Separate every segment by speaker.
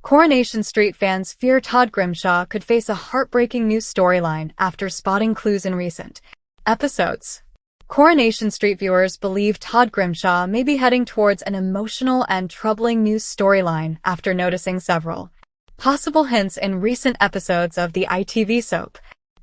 Speaker 1: Coronation Street fans fear Todd Grimshaw could face a heartbreaking new storyline after spotting clues in recent episodes. Coronation Street viewers believe Todd Grimshaw may be heading towards an emotional and troubling new storyline after noticing several possible hints in recent episodes of the ITV soap.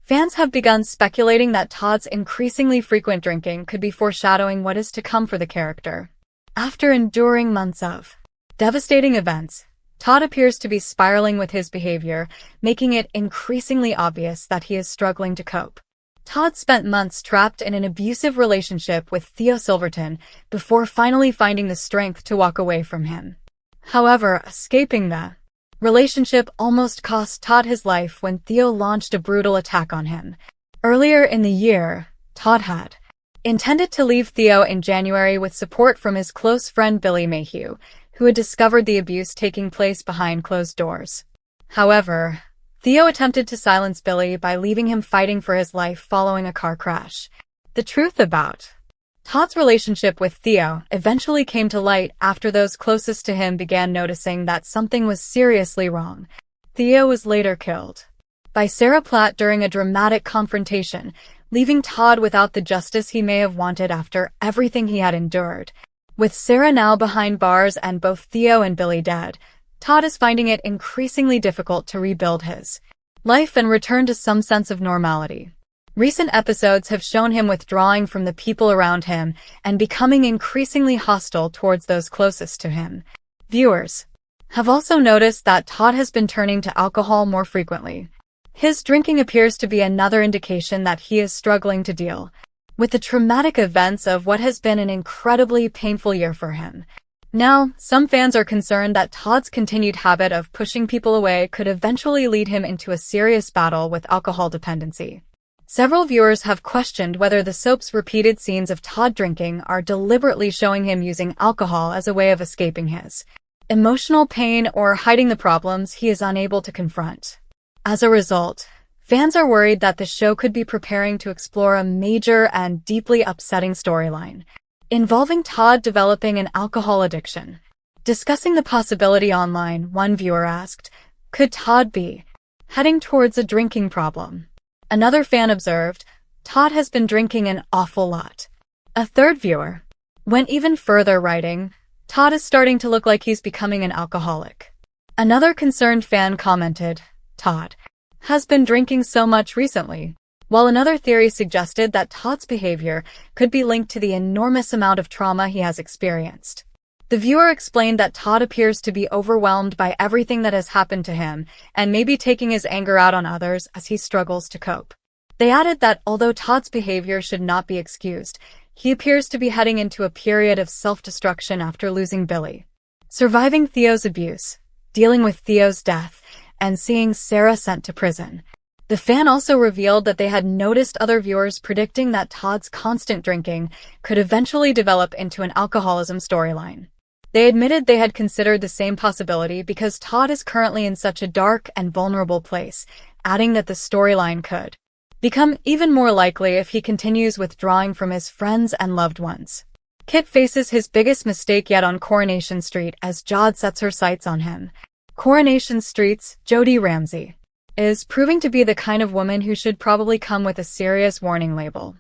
Speaker 1: Fans have begun speculating that Todd's increasingly frequent drinking could be foreshadowing what is to come for the character. After enduring months of devastating events, Todd appears to be spiraling with his behavior, making it increasingly obvious that he is struggling to cope. Todd spent months trapped in an abusive relationship with Theo Silverton before finally finding the strength to walk away from him. However, escaping the relationship almost cost Todd his life when Theo launched a brutal attack on him. Earlier in the year, Todd had intended to leave Theo in January with support from his close friend Billy Mayhew, who had discovered the abuse taking place behind closed doors. However, Theo attempted to silence Billy by leaving him fighting for his life following a car crash. The truth about Todd's relationship with Theo eventually came to light after those closest to him began noticing that something was seriously wrong. Theo was later killed by Sarah Platt during a dramatic confrontation, leaving Todd without the justice he may have wanted after everything he had endured. With Sarah now behind bars and both Theo and Billy dead, Todd is finding it increasingly difficult to rebuild his life and return to some sense of normality. Recent episodes have shown him withdrawing from the people around him and becoming increasingly hostile towards those closest to him. Viewers have also noticed that Todd has been turning to alcohol more frequently. His drinking appears to be another indication that he is struggling to deal with the traumatic events of what has been an incredibly painful year for him. Now, some fans are concerned that Todd's continued habit of pushing people away could eventually lead him into a serious battle with alcohol dependency. Several viewers have questioned whether the soap's repeated scenes of Todd drinking are deliberately showing him using alcohol as a way of escaping his emotional pain or hiding the problems he is unable to confront. As a result, fans are worried that the show could be preparing to explore a major and deeply upsetting storyline involving Todd developing an alcohol addiction. Discussing the possibility online, one viewer asked, "Could Todd be heading towards a drinking problem?" Another fan observed, "Todd has been drinking an awful lot." A third viewer went even further, writing, "Todd is starting to look like he's becoming an alcoholic." Another concerned fan commented, "Todd has been drinking so much recently," while another theory suggested that Todd's behavior could be linked to the enormous amount of trauma he has experienced. The viewer explained that Todd appears to be overwhelmed by everything that has happened to him and may be taking his anger out on others as he struggles to cope. They added that although Todd's behavior should not be excused, he appears to be heading into a period of self-destruction after losing Billy, surviving Theo's abuse, dealing with Theo's death, and seeing Sarah sent to prison. The fan also revealed that they had noticed other viewers predicting that Todd's constant drinking could eventually develop into an alcoholism storyline. They admitted they had considered the same possibility because Todd is currently in such a dark and vulnerable place, adding that the storyline could become even more likely if he continues withdrawing from his friends and loved ones. Kit faces his biggest mistake yet on Coronation Street as Jod sets her sights on him. Coronation Street's Jodie Ramsey is proving to be the kind of woman who should probably come with a serious warning label.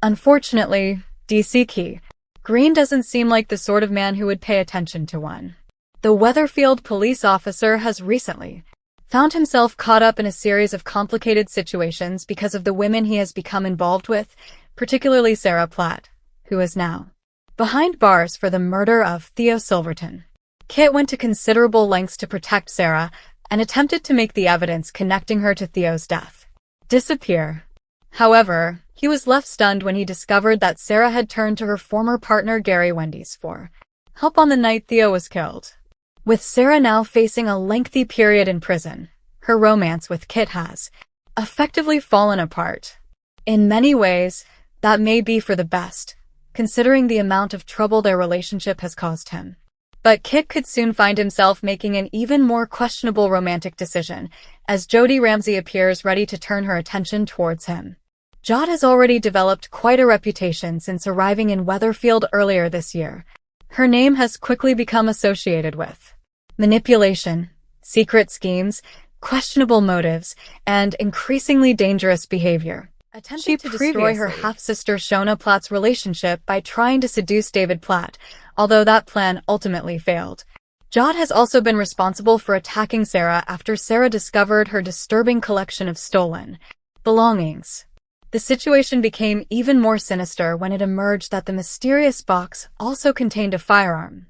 Speaker 1: Unfortunately, DC Key Green doesn't seem like the sort of man who would pay attention to one. The Weatherfield police officer has recently found himself caught up in a series of complicated situations because of the women he has become involved with, particularly Sarah Platt, who is now behind bars for the murder of Theo Silverton. Kit went to considerable lengths to protect Sarah and attempted to make the evidence connecting her to Theo's death disappear. However, he was left stunned when he discovered that Sarah had turned to her former partner Gary Wendy's for help on the night Theo was killed. With Sarah now facing a lengthy period in prison, her romance with Kit has effectively fallen apart. In many ways, that may be for the best, considering the amount of trouble their relationship has caused him. But Kit could soon find himself making an even more questionable romantic decision, as Jodie Ramsey appears ready to turn her attention towards him. Jod has already developed quite a reputation since arriving in Weatherfield earlier this year. Her name has quickly become associated with manipulation, secret schemes, questionable motives, and increasingly dangerous behavior. She to destroy her half-sister Shona Platt's relationship by trying to seduce David Platt, although that plan ultimately failed. Jod has also been responsible for attacking Sarah after Sarah discovered her disturbing collection of stolen belongings. The situation became even more sinister when it emerged that the mysterious box also contained a firearm.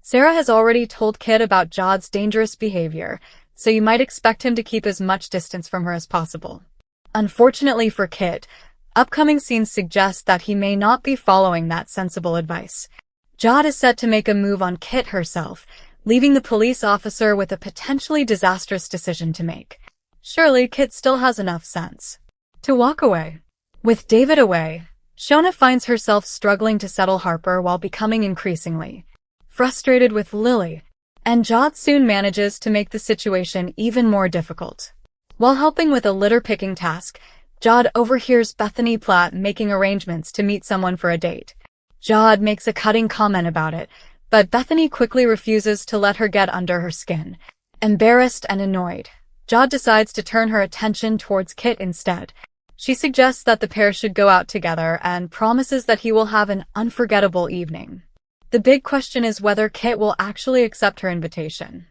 Speaker 1: Sarah has already told Kit about Jod's dangerous behavior, so you might expect him to keep as much distance from her as possible. Unfortunately for Kit, upcoming scenes suggest that he may not be following that sensible advice. Jod is set to make a move on Kit herself, leaving the police officer with a potentially disastrous decision to make. Surely Kit still has enough sense to walk away. With David away, Shona finds herself struggling to settle Harper while becoming increasingly frustrated with Lily, and Jod soon manages to make the situation even more difficult. While helping with a litter-picking task, Jod overhears Bethany Platt making arrangements to meet someone for a date. Jod makes a cutting comment about it, but Bethany quickly refuses to let her get under her skin. Embarrassed and annoyed, Jod decides to turn her attention towards Kit instead. She suggests that the pair should go out together and promises that he will have an unforgettable evening. The big question is whether Kit will actually accept her invitation.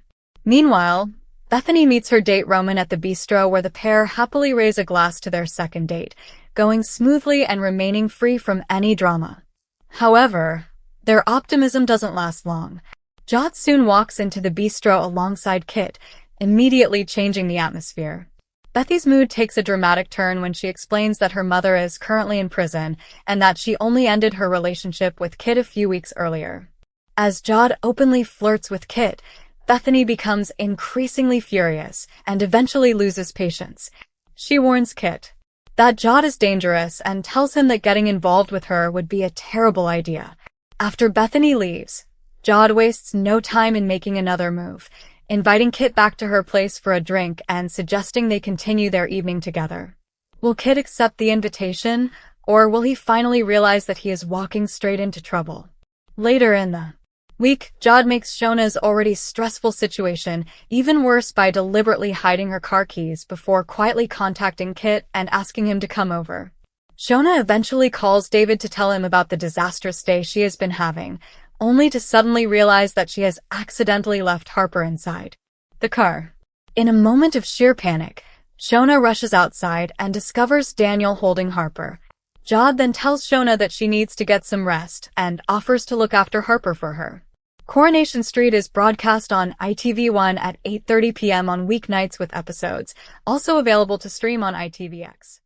Speaker 1: Meanwhile, Bethany meets her date Roman at the bistro where the pair happily raise a glass to their second date, going smoothly and remaining free from any drama. However, their optimism doesn't last long. Jod soon walks into the bistro alongside Kit, immediately changing the atmosphere. Bethy's mood takes a dramatic turn when she explains that her mother is currently in prison and that she only ended her relationship with Kit a few weeks earlier. As Jod openly flirts with Kit, Bethany becomes increasingly furious and eventually loses patience. She warns Kit that Jod is dangerous and tells him that getting involved with her would be a terrible idea. After Bethany leaves, Jod wastes no time in making another move, inviting Kit back to her place for a drink and suggesting they continue their evening together. Will Kit accept the invitation, or will he finally realize that he is walking straight into trouble? Later in the week, Jod makes Shona's already stressful situation even worse by deliberately hiding her car keys before quietly contacting Kit and asking him to come over. Shona eventually calls David to tell him about the disastrous day she has been having, only to suddenly realize that she has accidentally left Harper inside the car. In a moment of sheer panic, Shona rushes outside and discovers Daniel holding Harper. Jod then tells Shona that she needs to get some rest and offers to look after Harper for her. Coronation Street is broadcast on ITV1 at 8:30 p.m. on weeknights with episodes, also available to stream on ITVX.